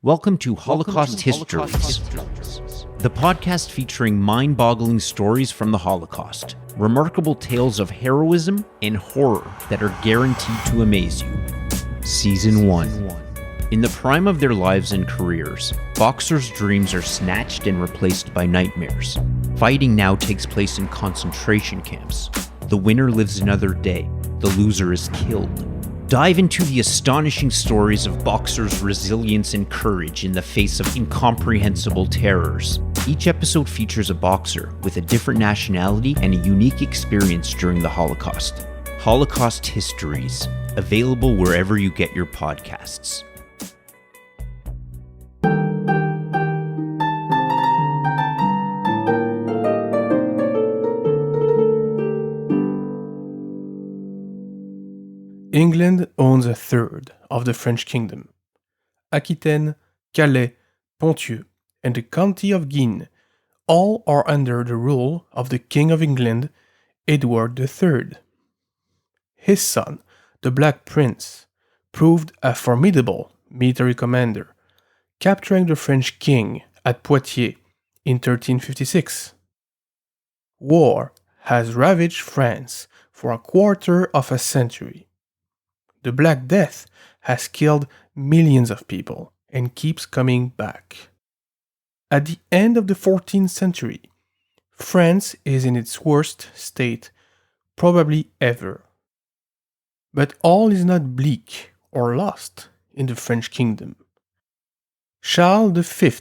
Welcome to Holocaust Histories, the podcast featuring mind-boggling stories from the Holocaust, remarkable tales of heroism and horror that are guaranteed to amaze you. Season 1. In the prime of their lives and careers, boxers' dreams are snatched and replaced by nightmares. Fighting now takes place in concentration camps. The winner lives another day. The loser is killed. Dive into the astonishing stories of boxers' resilience and courage in the face of incomprehensible terrors. Each episode features a boxer with a different nationality and a unique experience during the Holocaust. Holocaust Histories, available wherever you get your podcasts. England owns a third of the French kingdom. Aquitaine, Calais, Ponthieu, and the county of Jeanne all are under the rule of the King of England, Edward III. His son, the Black Prince, proved a formidable military commander, capturing the French king at Poitiers in 1356. War has ravaged France for a quarter of a century. The Black Death has killed millions of people and keeps coming back. At the end of the 14th century, France is in its worst state probably ever. But all is not bleak or lost in the French kingdom. Charles V,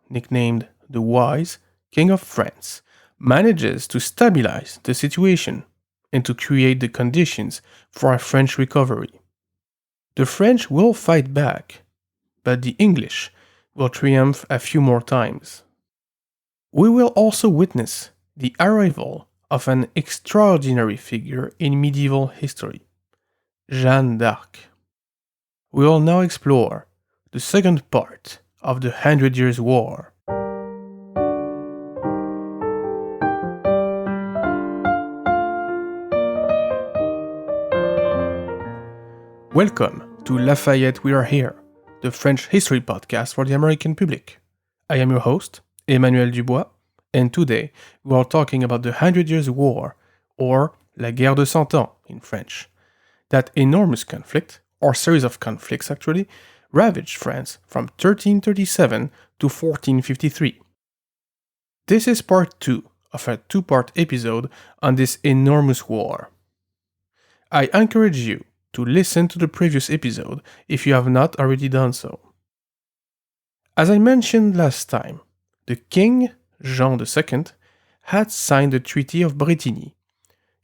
nicknamed the Wise, King of France, manages to stabilize the situation and to create the conditions for a French recovery. The French will fight back, but the English will triumph a few more times. We will also witness the arrival of an extraordinary figure in medieval history, Jeanne d'Arc. We will now explore the second part of the 100 Years' War. Welcome to Lafayette We Are Here, the French history podcast for the American public. I am your host, Emmanuel Dubois, and today we are talking about the 100 Years' War, or La Guerre de Cent Ans in French. That enormous conflict, or series of conflicts actually, ravaged France from 1337 to 1453. This is part 2 of a two-part episode on this enormous war. I encourage you to listen to the previous episode if you have not already done so. As I mentioned last time, the king, Jean II, had signed the Treaty of Bretigny,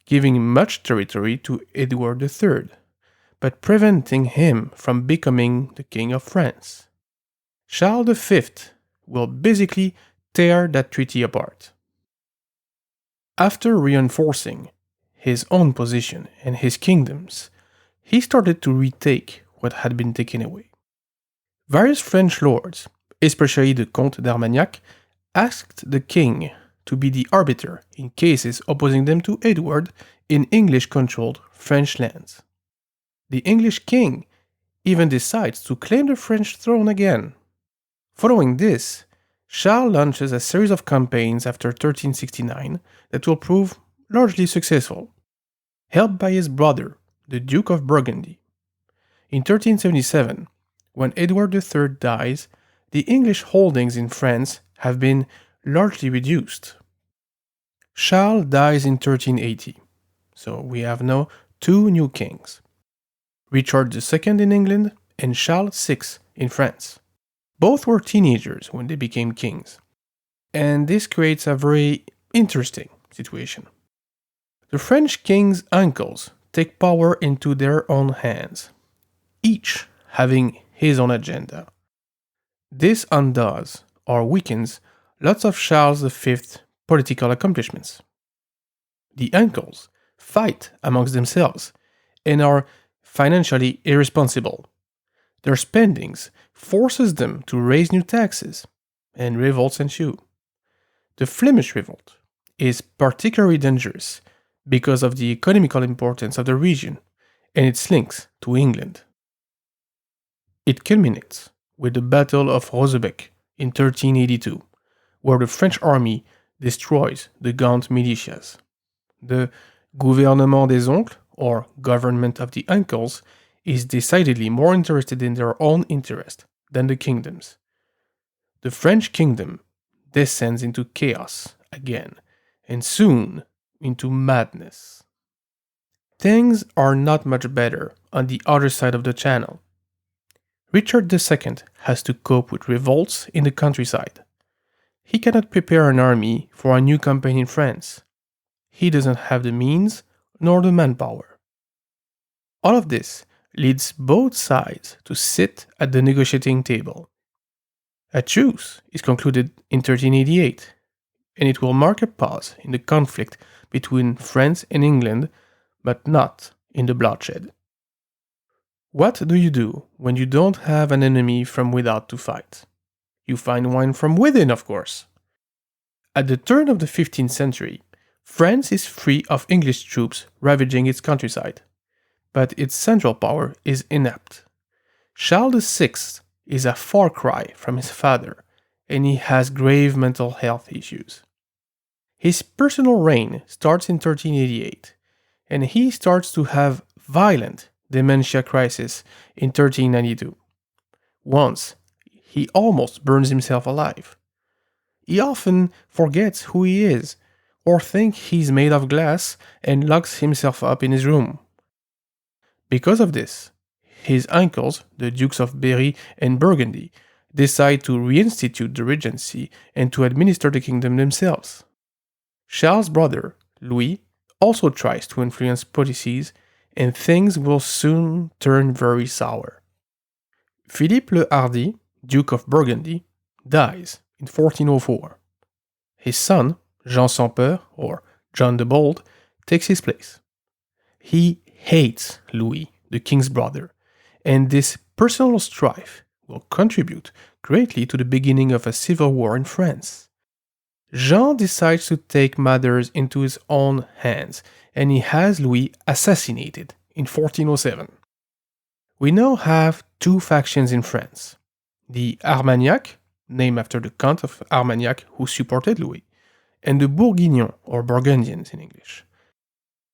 giving much territory to Edward III, but preventing him from becoming the King of France. Charles V will basically tear that treaty apart. After reinforcing his own position and his kingdoms, he started to retake what had been taken away. Various French lords, especially the Comte d'Armagnac, asked the king to be the arbiter in cases opposing them to Edward in English-controlled French lands. The English king even decides to claim the French throne again. Following this, Charles launches a series of campaigns after 1369 that will prove largely successful, helped by his brother, the Duke of Burgundy. In 1377, when Edward III dies, the English holdings in France have been largely reduced. Charles dies in 1380, so we have now two new kings, Richard II in England and Charles VI in France. Both were teenagers when they became kings, and this creates a very interesting situation. The French king's uncles take power into their own hands, each having his own agenda. This undoes or weakens lots of Charles V's political accomplishments. The uncles fight amongst themselves and are financially irresponsible. Their spendings forces them to raise new taxes, and revolts ensue. The Flemish Revolt is particularly dangerous because of the economical importance of the region and its links to England. It culminates with the Battle of Rosebeck in 1382, where the French army destroys the Gaunt militias. The gouvernement des oncles, or government of the uncles, is decidedly more interested in their own interest than the kingdoms. The French kingdom descends into chaos again, and soon into madness. Things are not much better on the other side of the channel. Richard II has to cope with revolts in the countryside. He cannot prepare an army for a new campaign in France. He doesn't have the means nor the manpower. All of this leads both sides to sit at the negotiating table. A truce is concluded in 1388, and it will mark a pause in the conflict between France and England, but not in the bloodshed. What do you do when you don't have an enemy from without to fight? You find one from within, of course. At the turn of the 15th century, France is free of English troops ravaging its countryside, but its central power is inept. Charles VI is a far cry from his father, and he has grave mental health issues. His personal reign starts in 1388, and he starts to have violent dementia crisis in 1392. Once, he almost burns himself alive. He often forgets who he is, or thinks he's made of glass and locks himself up in his room. Because of this, his uncles, the Dukes of Berry and Burgundy, decide to reinstitute the regency and to administer the kingdom themselves. Charles' brother, Louis, also tries to influence policies, and things will soon turn very sour. Philippe le Hardi, Duke of Burgundy, dies in 1404. His son, Jean Sans Peur, or John the Bold, takes his place. He hates Louis, the king's brother, and this personal strife will contribute greatly to the beginning of a civil war in France. Jean decides to take matters into his own hands, and he has Louis assassinated in 1407. We now have two factions in France. The Armagnac, named after the Count of Armagnac who supported Louis, and the Bourguignons, or Burgundians in English.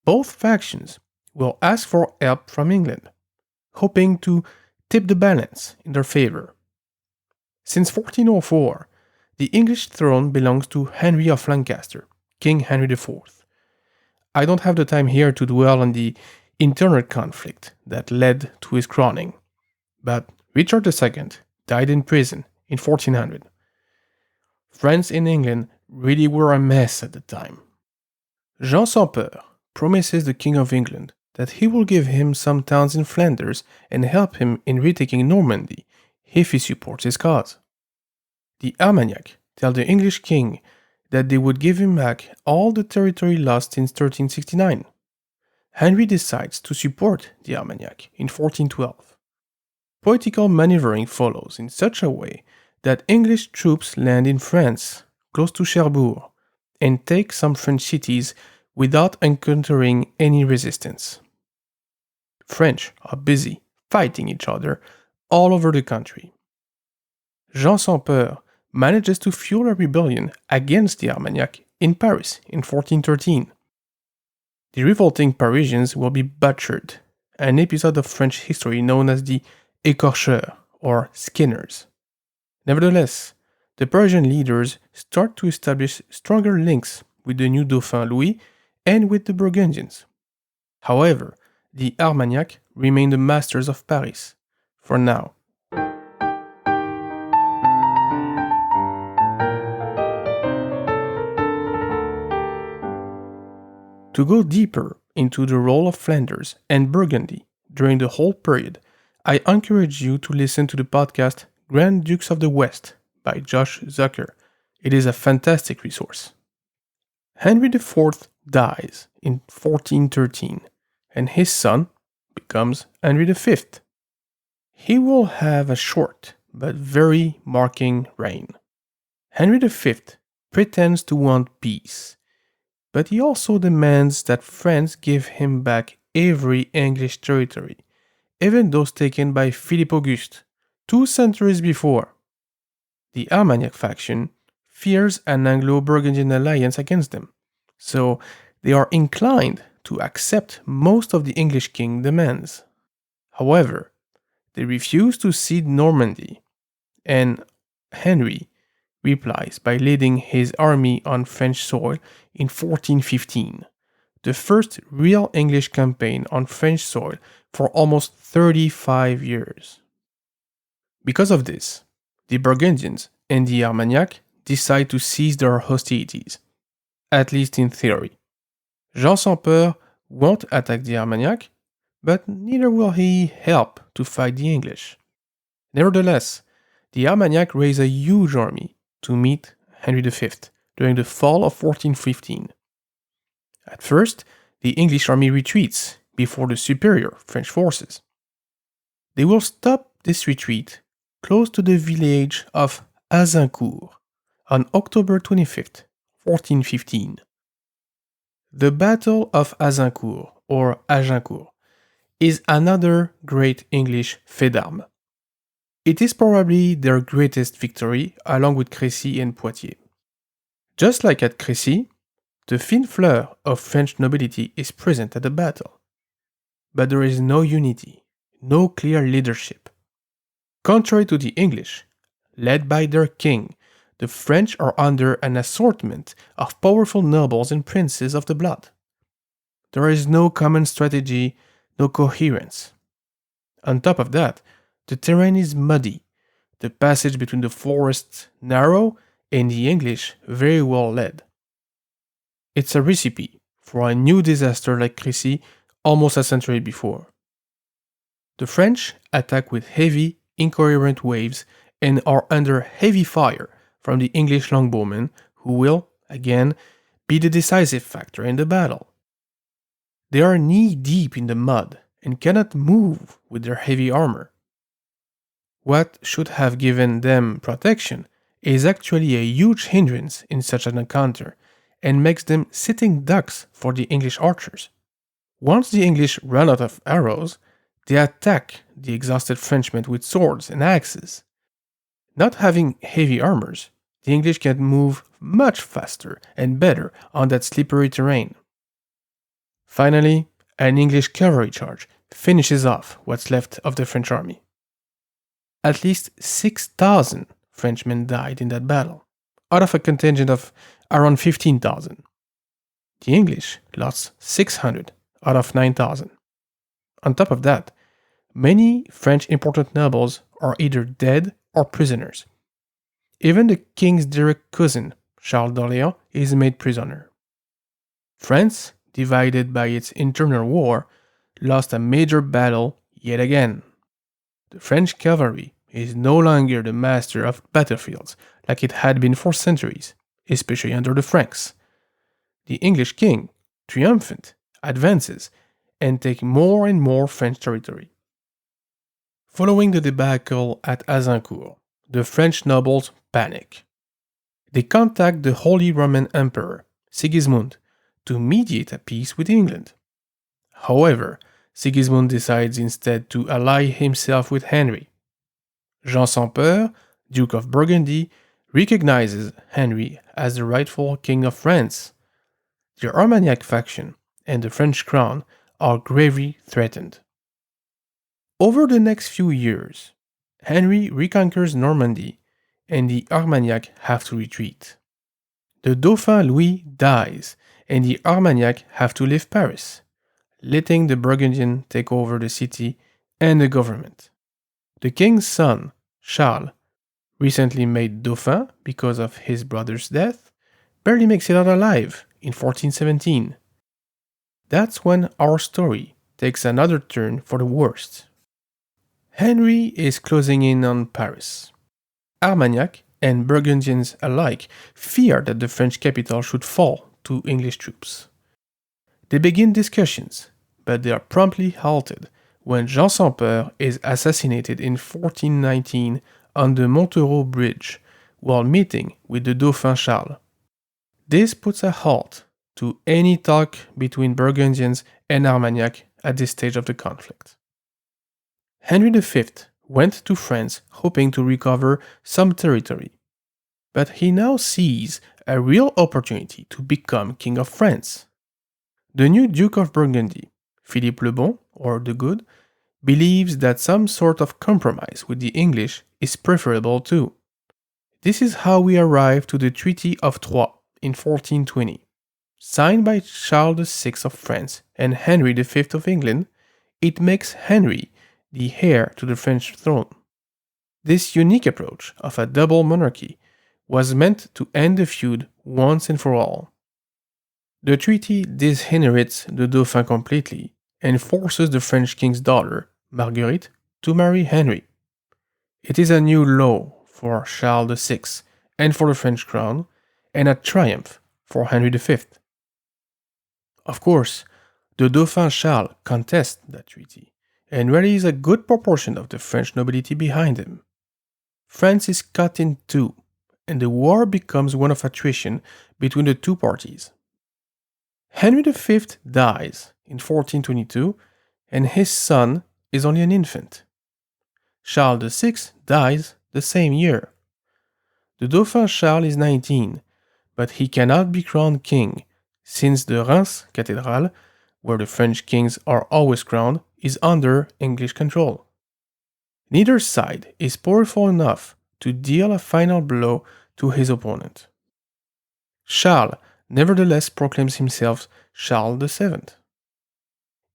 Both factions will ask for help from England, hoping to tip the balance in their favor. Since 1404, the English throne belongs to Henry of Lancaster, King Henry IV. I don't have the time here to dwell on the internal conflict that led to his crowning, but Richard II died in prison in 1400. France and England really were a mess at the time. Jean Sans Peur promises the King of England that he will give him some towns in Flanders and help him in retaking Normandy if he supports his cause. The Armagnac tell the English king that they would give him back all the territory lost since 1369. Henry decides to support the Armagnac in 1412. Political maneuvering follows in such a way that English troops land in France, close to Cherbourg, and take some French cities without encountering any resistance. French are busy fighting each other all over the country. Jean Sans Peur manages to fuel a rebellion against the Armagnac in Paris in 1413. The revolting Parisians will be butchered, an episode of French history known as the écorcheurs, or skinners. Nevertheless, the Parisian leaders start to establish stronger links with the new Dauphin Louis and with the Burgundians. However, the Armagnac remain the masters of Paris, for now. To go deeper into the role of Flanders and Burgundy during the whole period, I encourage you to listen to the podcast Grand Dukes of the West by Josh Zucker. It is a fantastic resource. Henry IV dies in 1413, and his son becomes Henry V. He will have a short but very marking reign. Henry V pretends to want peace, but he also demands that France give him back every English territory, even those taken by Philippe Auguste, 2 centuries before, the Armagnac faction fears an Anglo-Burgundian alliance against them, so they are inclined to accept most of the English king demands. However, they refuse to cede Normandy, and Henry replies by leading his army on French soil in 1415, the first real English campaign on French soil for almost 35 years. Because of this, the Burgundians and the Armagnac decide to cease their hostilities, at least in theory. Jean sans Peur won't attack the Armagnac, but neither will he help to fight the English. Nevertheless, the Armagnac raise a huge army to meet Henry V during the fall of 1415. At first, the English army retreats before the superior French forces. They will stop this retreat close to the village of Azincourt on October 25th, 1415. The Battle of Azincourt, or Agincourt, is another great English fait d'armes. It is probably their greatest victory, along with Crécy and Poitiers. Just like at Crécy, the fin fleur of French nobility is present at the battle. But there is no unity, no clear leadership. Contrary to the English, led by their king, the French are under an assortment of powerful nobles and princes of the blood. There is no common strategy, no coherence. On top of that, the terrain is muddy, the passage between the forests narrow, and the English very well led. It's a recipe for a new disaster like Crécy almost a century before. The French attack with heavy, incoherent waves and are under heavy fire from the English longbowmen, who will, again, be the decisive factor in the battle. They are knee-deep in the mud and cannot move with their heavy armor. What should have given them protection is actually a huge hindrance in such an encounter and makes them sitting ducks for the English archers. Once the English run out of arrows, they attack the exhausted Frenchmen with swords and axes. Not having heavy armors, the English can move much faster and better on that slippery terrain. Finally, an English cavalry charge finishes off what's left of the French army. At least 6,000 Frenchmen died in that battle, out of a contingent of around 15,000. The English lost 600 out of 9,000. On top of that, many French important nobles are either dead or prisoners. Even the king's direct cousin, Charles d'Orléans, is made prisoner. France, divided by its internal war, lost a major battle yet again. The French cavalry is no longer the master of battlefields like it had been for centuries, especially under the Franks. The English king, triumphant, advances and takes more and more French territory. Following the debacle at Azincourt, the French nobles panic. They contact the Holy Roman Emperor, Sigismund, to mediate a peace with England. However, Sigismund decides instead to ally himself with Henry. Jean sans Peur, Duke of Burgundy, recognizes Henry as the rightful king of France. The Armagnac faction and the French crown are gravely threatened. Over the next few years, Henry reconquers Normandy and the Armagnac have to retreat. The Dauphin Louis dies and the Armagnac have to leave Paris, letting the Burgundian take over the city and the government. The king's son, Charles, recently made Dauphin because of his brother's death, barely makes it out alive in 1417. That's when our story takes another turn for the worst. Henry is closing in on Paris. Armagnac and Burgundians alike fear that the French capital should fall to English troops. They begin discussions, but they are promptly halted when Jean sans Peur is assassinated in 1419 on the Montereau Bridge while meeting with the Dauphin Charles. This puts a halt to any talk between Burgundians and Armagnac at this stage of the conflict. Henry V went to France hoping to recover some territory. But he now sees a real opportunity to become King of France. The new Duke of Burgundy, Philippe le Bon, or the Good, believes that some sort of compromise with the English is preferable too. This is how we arrive to the Treaty of Troyes in 1420. Signed by Charles VI of France and Henry V of England, it makes Henry the heir to the French throne. This unique approach of a double monarchy was meant to end the feud once and for all. The treaty disinherits the Dauphin completely and forces the French king's daughter, Marguerite, to marry Henry. It is a new law for Charles VI and for the French crown, and a triumph for Henry V. Of course, the Dauphin Charles contests that treaty and rallies a good proportion of the French nobility behind him. France is cut in two, and the war becomes one of attrition between the two parties. Henry V dies in 1422, and his son is only an infant. Charles VI dies the same year. The Dauphin Charles is 19, but he cannot be crowned king, since the Reims Cathedral, where the French kings are always crowned, is under English control. Neither side is powerful enough to deal a final blow to his opponent. Charles nevertheless proclaims himself Charles VII.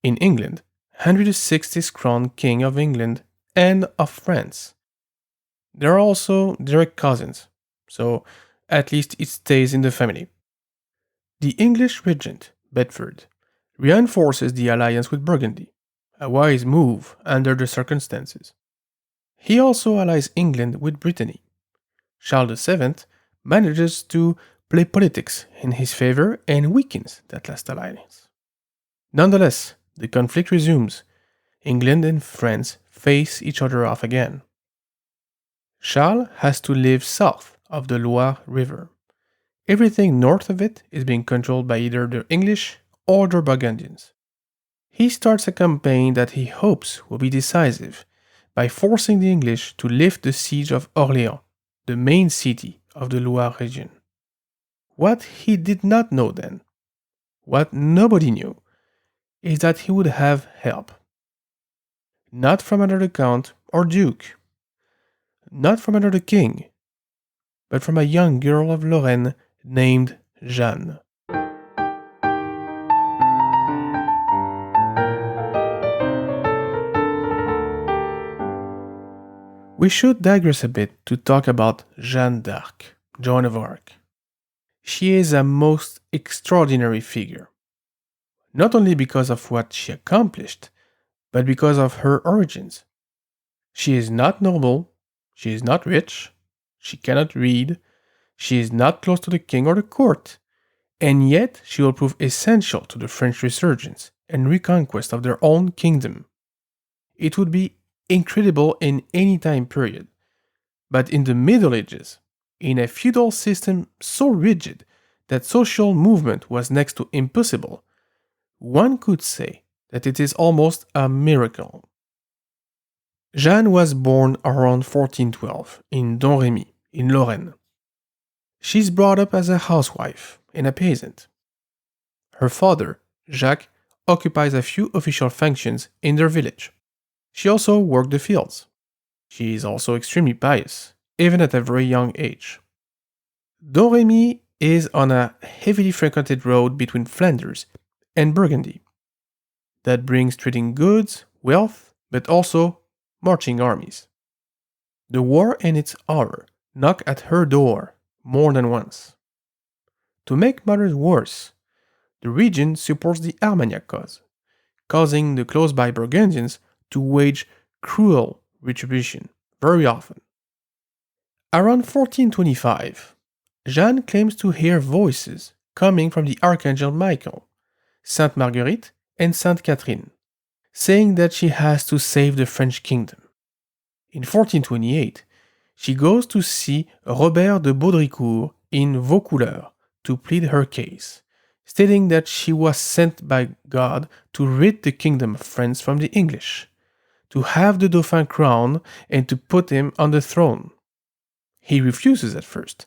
In England, Henry VI is crowned King of England and of France. They are also direct cousins, so at least it stays in the family. The English regent, Bedford, reinforces the alliance with Burgundy, a wise move under the circumstances. He also allies England with Brittany. Charles VII manages to play politics in his favor and weakens that last alliance. Nonetheless, the conflict resumes. England and France face each other off again. Charles has to live south of the Loire River. Everything north of it is being controlled by either the English or the Burgundians. He starts a campaign that he hopes will be decisive by forcing the English to lift the siege of Orléans, the main city of the Loire region. What he did not know then, what nobody knew, is that he would have help. Not from another count or duke, not from another king, but from a young girl of Lorraine named Jeanne. We should digress a bit to talk about Jeanne d'Arc, Joan of Arc. She is a most extraordinary figure, not only because of what she accomplished, but because of her origins. She is not noble, she is not rich, she cannot read, she is not close to the king or the court, and yet she will prove essential to the French Resurgence and reconquest of their own kingdom. It would be incredible in any time period, but in the Middle Ages, in a feudal system so rigid that social movement was next to impossible, one could say that it is almost a miracle. Jeanne was born around 1412 in Domremy, in Lorraine. She's brought up as a housewife and a peasant. Her father, Jacques, occupies a few official functions in their village. She also worked the fields. She is also extremely pious, even at a very young age. Domremy is on a heavily frequented road between Flanders and Burgundy that brings trading goods, wealth, but also marching armies. The war and its hour knock at her door more than once. To make matters worse, the region supports the Armagnac cause, causing the close-by Burgundians to wage cruel retribution very often. Around 1425, Jeanne claims to hear voices coming from the Archangel Michael, Sainte Marguerite, and Sainte Catherine, saying that she has to save the French kingdom. In 1428, she goes to see Robert de Baudricourt in Vaucouleurs to plead her case, stating that she was sent by God to rid the kingdom of France from the English, to have the Dauphin crowned and to put him on the throne. He refuses at first,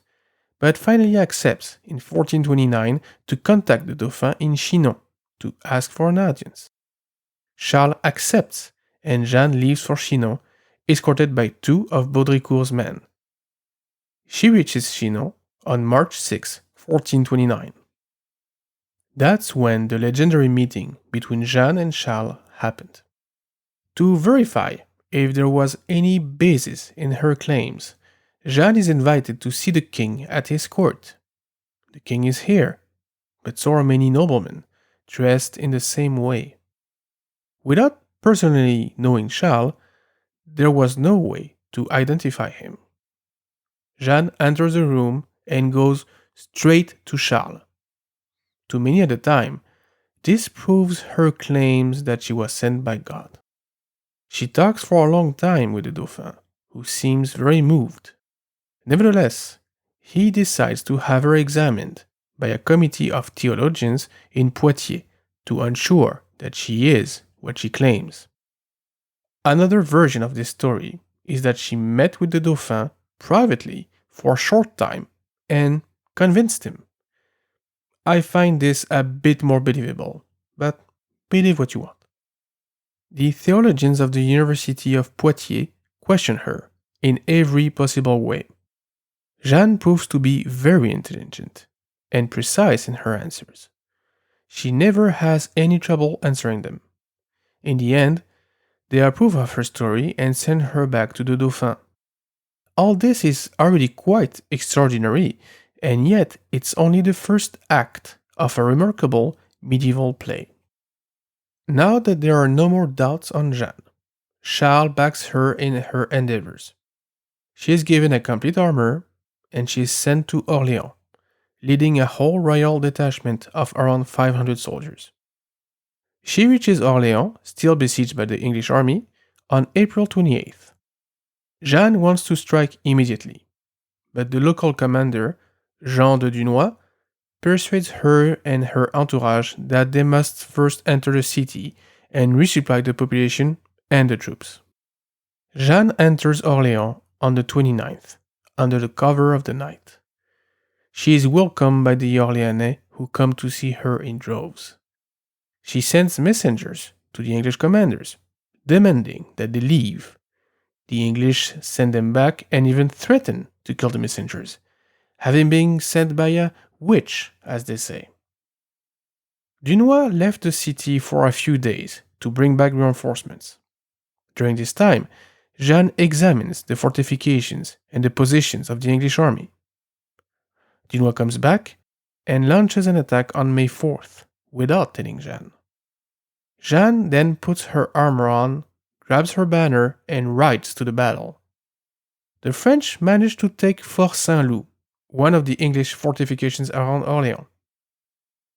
but finally accepts in 1429 to contact the Dauphin in Chinon to ask for an audience. Charles accepts, and Jeanne leaves for Chinon, escorted by 2 of Baudricourt's men. She reaches Chinon on March 6, 1429. That's when the legendary meeting between Jeanne and Charles happened. To verify if there was any basis in her claims, Jeanne is invited to see the king at his court. The king is here, but so are many noblemen, dressed in the same way. Without personally knowing Charles, there was no way to identify him. Jeanne enters the room and goes straight to Charles. To many at the time, this proves her claims that she was sent by God. She talks for a long time with the Dauphin, who seems very moved. Nevertheless, he decides to have her examined by a committee of theologians in Poitiers to ensure that she is what she claims. Another version of this story is that she met with the Dauphin privately for a short time and convinced him. I find this a bit more believable, but believe what you want. The theologians of the University of Poitiers question her in every possible way. Jeanne proves to be very intelligent and precise in her answers. She never has any trouble answering them. In the end, they approve of her story and send her back to the Dauphin. All this is already quite extraordinary, and yet it's only the first act of a remarkable medieval play. Now that there are no more doubts on Jeanne, Charles backs her in her endeavors. She is given a complete armor, and she is sent to Orléans, leading a whole royal detachment of around 500 soldiers. She reaches Orléans, still besieged by the English army, on April 28th. Jeanne wants to strike immediately, but the local commander, Jean de Dunois, persuades her and her entourage that they must first enter the city and resupply the population and the troops. Jeanne enters Orléans on the 29th, under the cover of the night. She is welcomed by the Orléanais who come to see her in droves. She sends messengers to the English commanders, demanding that they leave. The English send them back and even threaten to kill the messengers, having been sent by a witch, as they say. Dunois left the city for a few days to bring back reinforcements. During this time, Jeanne examines the fortifications and the positions of the English army. Dunois comes back and launches an attack on May 4th without telling Jeanne. Jeanne then puts her armor on, grabs her banner, and rides to the battle. The French manage to take Fort Saint-Loup, one of the English fortifications around Orléans.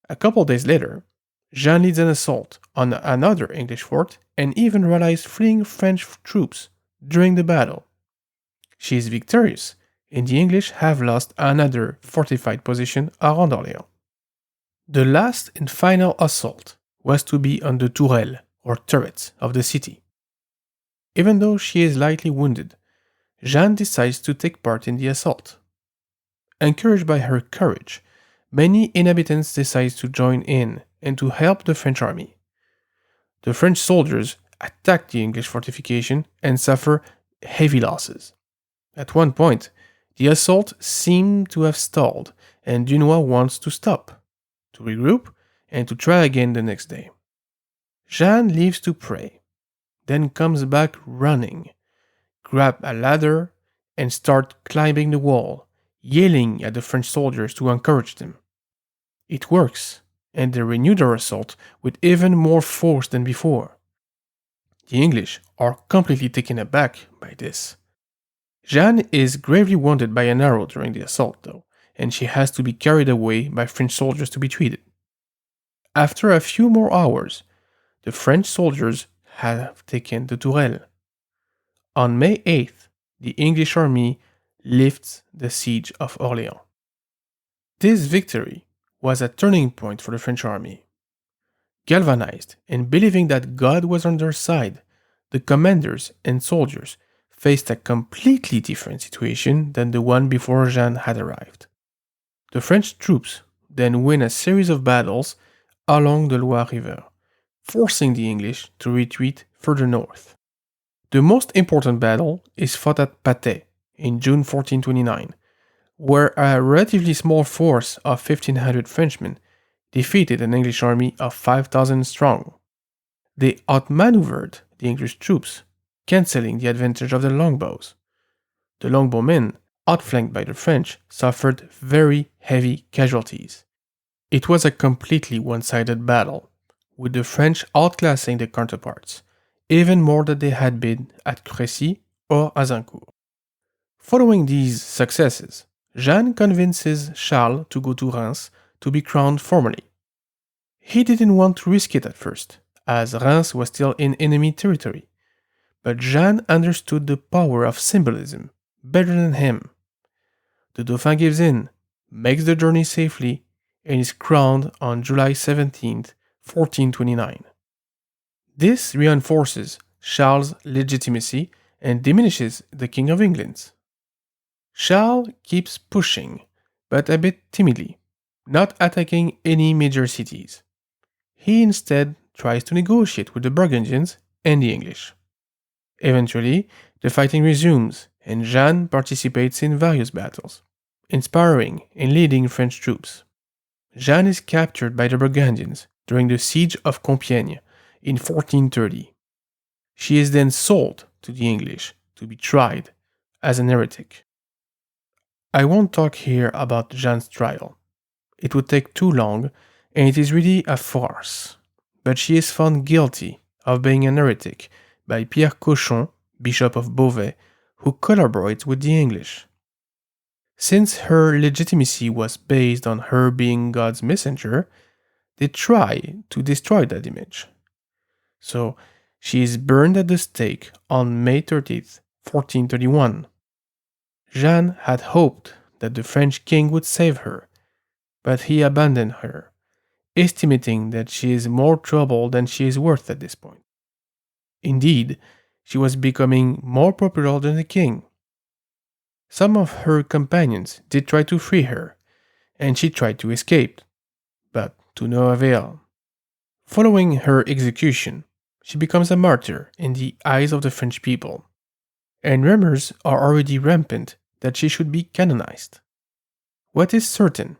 A couple days later, Jeanne leads an assault on another English fort and even rallies fleeing French troops during the battle. She is victorious, and the English have lost another fortified position around Orléans. The last and final assault was to be on the tourelles, or turrets, of the city. Even though she is lightly wounded, Jeanne decides to take part in the assault. Encouraged by her courage, many inhabitants decide to join in and to help the French army. The French soldiers attack the English fortification and suffer heavy losses. At one point, the assault seemed to have stalled, and Dunois wants to stop, to regroup, and to try again the next day. Jeanne leaves to pray, then comes back running, grab a ladder, and start climbing the wall, yelling at the French soldiers to encourage them. It works, and they renew their assault with even more force than before. The English are completely taken aback by this. Jeanne is gravely wounded by an arrow during the assault, though, and she has to be carried away by French soldiers to be treated. After a few more hours, the French soldiers have taken the Tourelles. On May 8th, the English army lifts the siege of Orléans. This victory was a turning point for the French army. Galvanized and believing that God was on their side, the commanders and soldiers faced a completely different situation than the one before Jeanne had arrived. The French troops then win a series of battles along the Loire River, forcing the English to retreat further north. The most important battle is fought at Patay in June 1429, where a relatively small force of 1,500 Frenchmen defeated an English army of 5,000 strong. They outmaneuvered the English troops, cancelling the advantage of the longbows. The longbowmen, outflanked by the French, suffered very heavy casualties. It was a completely one-sided battle, with the French outclassing their counterparts, even more than they had been at Crécy or Azincourt. Following these successes, Jeanne convinces Charles to go to Reims to be crowned formally. He didn't want to risk it at first, as Reims was still in enemy territory, but Jeanne understood the power of symbolism better than him. The Dauphin gives in, makes the journey safely, and is crowned on July 17th, 1429. This reinforces Charles' legitimacy and diminishes the King of England's. Charles keeps pushing, but a bit timidly, not attacking any major cities. He instead tries to negotiate with the Burgundians and the English. Eventually, the fighting resumes, and Jeanne participates in various battles, inspiring and leading French troops. Jeanne is captured by the Burgundians during the siege of Compiègne in 1430. She is then sold to the English to be tried as an heretic. I won't talk here about Jeanne's trial. It would take too long, and it is really a farce. But she is found guilty of being an heretic by Pierre Cochon, Bishop of Beauvais, who collaborates with the English. Since her legitimacy was based on her being God's messenger, they try to destroy that image. So she is burned at the stake on May 30th, 1431. Jeanne had hoped that the French king would save her, but he abandoned her, estimating that she is more trouble than she is worth at this point. Indeed, she was becoming more popular than the king. Some of her companions did try to free her, and she tried to escape, but to no avail. Following her execution, she becomes a martyr in the eyes of the French people, and rumors are already rampant that she should be canonized. What is certain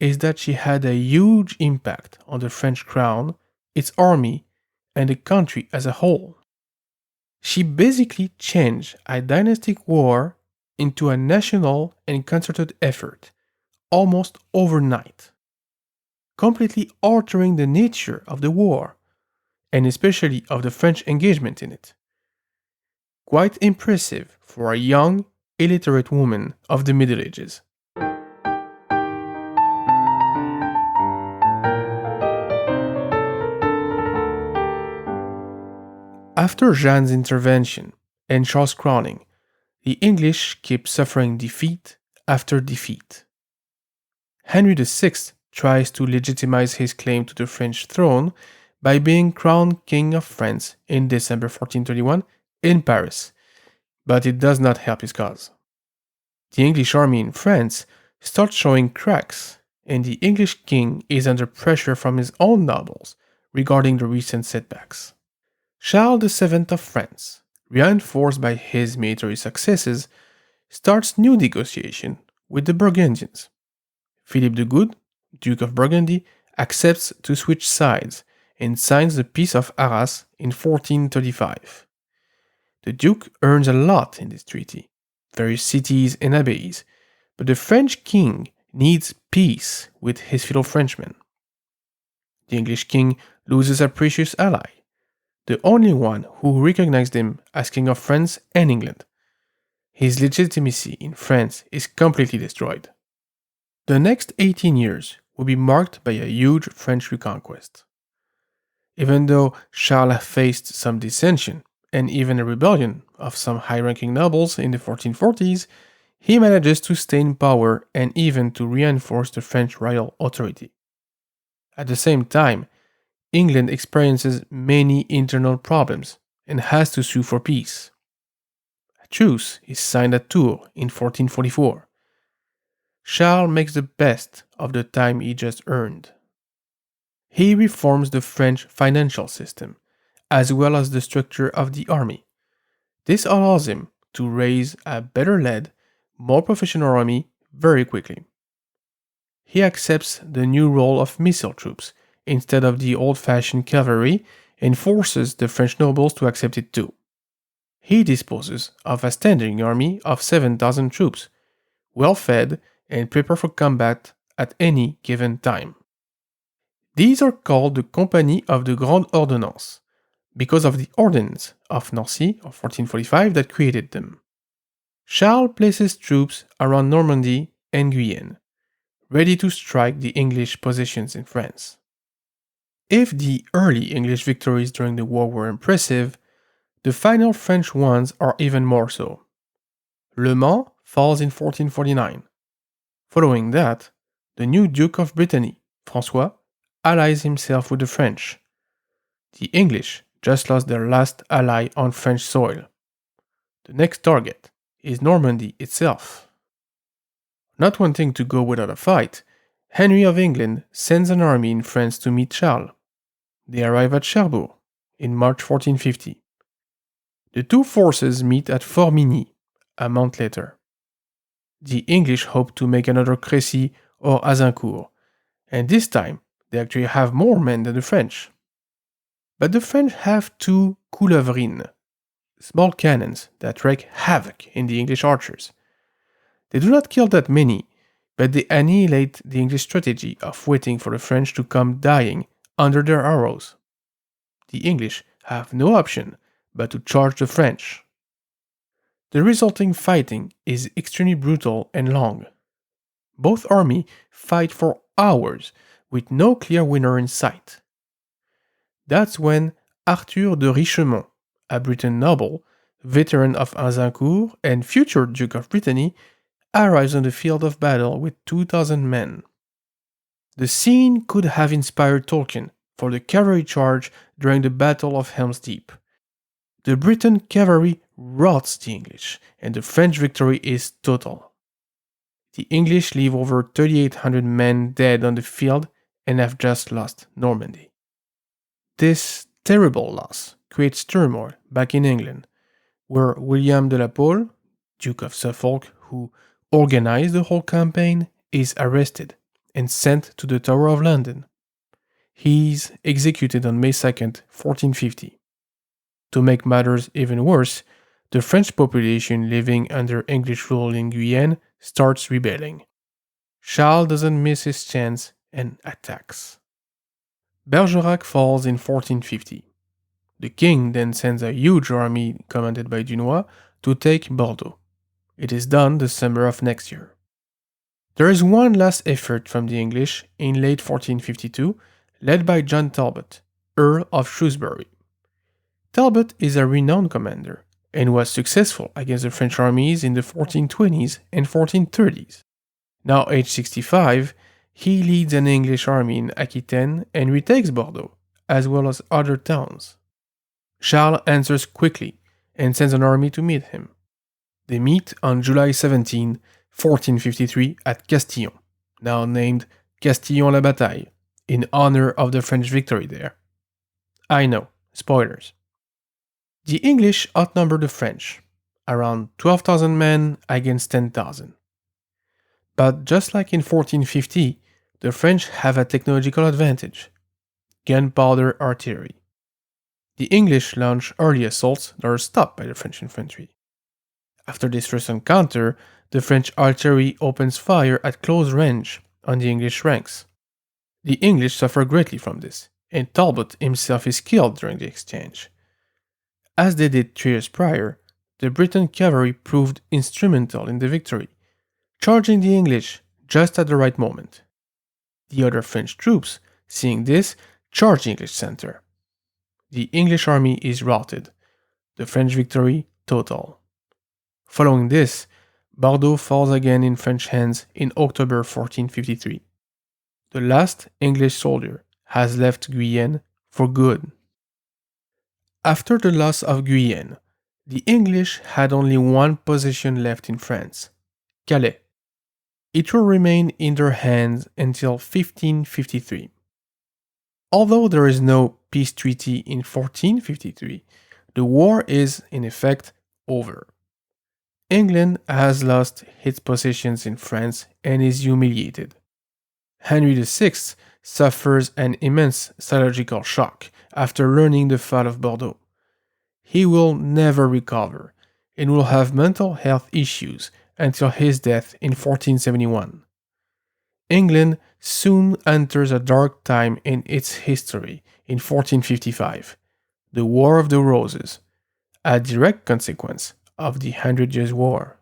is that she had a huge impact on the French crown, its army, and the country as a whole. She basically changed a dynastic war into a national and concerted effort, almost overnight, completely altering the nature of the war, and especially of the French engagement in it. Quite impressive for a young, illiterate woman of the Middle Ages. After Jeanne's intervention and Charles' crowning, the English keep suffering defeat after defeat. Henry VI tries to legitimize his claim to the French throne by being crowned King of France in December 1431 in Paris, but it does not help his cause. The English army in France starts showing cracks, and the English king is under pressure from his own nobles regarding the recent setbacks. Charles VII of France, reinforced by his military successes, starts new negotiation with the Burgundians. Philip the Good, Duke of Burgundy, accepts to switch sides and signs the Peace of Arras in 1435. The Duke earns a lot in this treaty, various cities and abbeys, but the French king needs peace with his fellow Frenchmen. The English king loses a precious ally, the only one who recognized him as King of France and England. His legitimacy in France is completely destroyed. The next 18 years will be marked by a huge French reconquest. Even though Charles faced some dissension and even a rebellion of some high-ranking nobles in the 1440s, he manages to stay in power and even to reinforce the French royal authority. At the same time, England experiences many internal problems and has to sue for peace. A truce is signed at Tours in 1444. Charles makes the best of the time he just earned. He reforms the French financial system, as well as the structure of the army. This allows him to raise a better led, more professional army very quickly. He accepts the new role of missile troops instead of the old-fashioned cavalry and forces the French nobles to accept it too. He disposes of a standing army of 7,000 troops, well fed and prepared for combat at any given time. These are called the Compagnie of the Grande Ordonnance, because of the Ordinance of Nancy of 1445 that created them. Charles places troops around Normandy and Guyenne, ready to strike the English positions in France. If the early English victories during the war were impressive, the final French ones are even more so. Le Mans falls in 1449. Following that, the new Duke of Brittany, François, allies himself with the French. The English just lost their last ally on French soil. The next target is Normandy itself. Not wanting to go without a fight, Henry of England sends an army in France to meet Charles. They arrive at Cherbourg in March 1450. The two forces meet at Fort Migny a month later. The English hope to make another Crécy or Azincourt, and this time they actually have more men than the French. But the French have two coulevrines, small cannons that wreak havoc in the English archers. They do not kill that many, but they annihilate the English strategy of waiting for the French to come dying under their arrows. The English have no option but to charge the French. The resulting fighting is extremely brutal and long. Both armies fight for hours with no clear winner in sight. That's when Arthur de Richemont, a Breton noble, veteran of Azincourt and future Duke of Brittany, arrives on the field of battle with 2,000 men. The scene could have inspired Tolkien for the cavalry charge during the Battle of Helm's Deep. The Breton cavalry routs the English, and the French victory is total. The English leave over 3,800 men dead on the field and have just lost Normandy. This terrible loss creates turmoil back in England, where William de la Pole, Duke of Suffolk, who organized the whole campaign, is arrested and sent to the Tower of London. He's executed on May 2nd, 1450. To make matters even worse, the French population living under English rule in Guyenne starts rebelling. Charles doesn't miss his chance and attacks. Bergerac falls in 1450. The king then sends a huge army commanded by Dunois to take Bordeaux. It is done December of next year. There is one last effort from the English in late 1452, led by John Talbot, Earl of Shrewsbury. Talbot is a renowned commander and was successful against the French armies in the 1420s and 1430s. Now aged 65, he leads an English army in Aquitaine and retakes Bordeaux, as well as other towns. Charles answers quickly and sends an army to meet him. They meet on July 17, 1453 at Castillon, now named Castillon-la-Bataille, in honor of the French victory there. I know, spoilers. The English outnumber the French, around 12,000 men against 10,000. But just like in 1450, the French have a technological advantage: gunpowder artillery. The English launch early assaults that are stopped by the French infantry. After this first encounter, the French artillery opens fire at close range on the English ranks. The English suffer greatly from this, and Talbot himself is killed during the exchange. As they did 3 years prior, the Breton cavalry proved instrumental in the victory, charging the English just at the right moment. The other French troops, seeing this, charge the English center. The English army is routed, the French victory total. Following this, Bordeaux falls again in French hands in October 1453. The last English soldier has left Guyenne for good. After the loss of Guyenne, the English had only one position left in France, Calais. It will remain in their hands until 1553. Although there is no peace treaty in 1453, the war is, in effect, over. England has lost its possessions in France and is humiliated. Henry VI suffers an immense psychological shock after learning the fall of Bordeaux. He will never recover and will have mental health issues until his death in 1471. England soon enters a dark time in its history in 1455, the War of the Roses, a direct consequence of the 100 Years' War.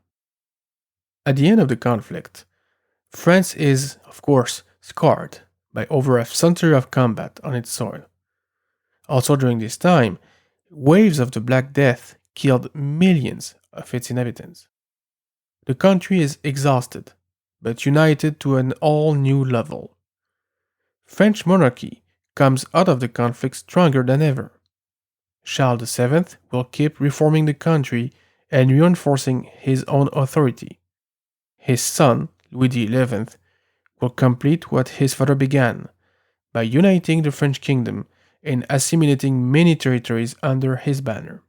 At the end of the conflict, France is, of course, scarred by over a century of combat on its soil. Also during this time, waves of the Black Death killed millions of its inhabitants. The country is exhausted, but united to an all-new level. French monarchy comes out of the conflict stronger than ever. Charles VII will keep reforming the country and reinforcing his own authority. His son, Louis XI, will complete what his father began by uniting the French kingdom and assimilating many territories under his banner.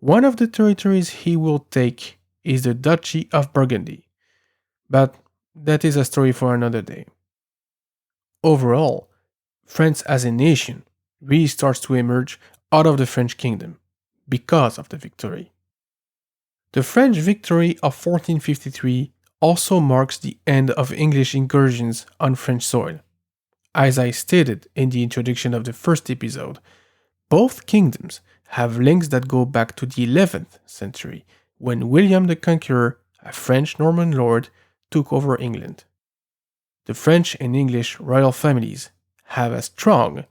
One of the territories he will take is the Duchy of Burgundy, but that is a story for another day. Overall, France as a nation really starts to emerge out of the French kingdom because of the victory. The French victory of 1453 also marks the end of English incursions on French soil. As I stated in the introduction of the first episode, both kingdoms have links that go back to the 11th century, when William the Conqueror, a French Norman lord, took over England. The French and English royal families have a strong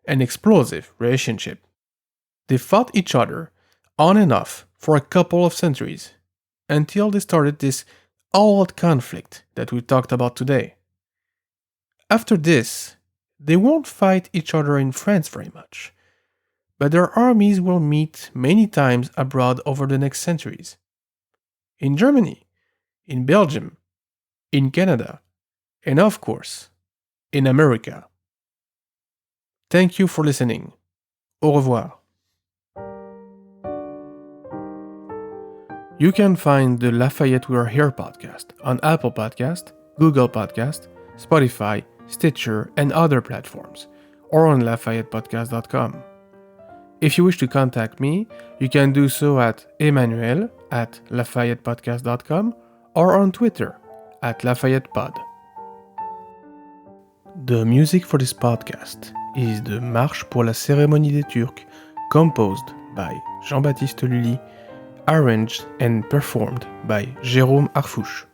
and explosive relationship. They fought each other on and off for a couple of centuries, until they started this all-out conflict that we talked about today. After this, they won't fight each other in France very much, but their armies will meet many times abroad over the next centuries. In Germany, in Belgium, in Canada, and of course, in America. Thank you for listening. Au revoir. You can find the Lafayette We Are Here podcast on Apple Podcast, Google Podcast, Spotify, Stitcher, and other platforms, or on LafayettePodcast.com. If you wish to contact me, you can do so at Emmanuel@LafayettePodcast.com or on Twitter @LafayettePod. The music for this podcast is the Marche pour la cérémonie des Turcs, composed by Jean-Baptiste Lully, arranged and performed by Jérôme Arfouche.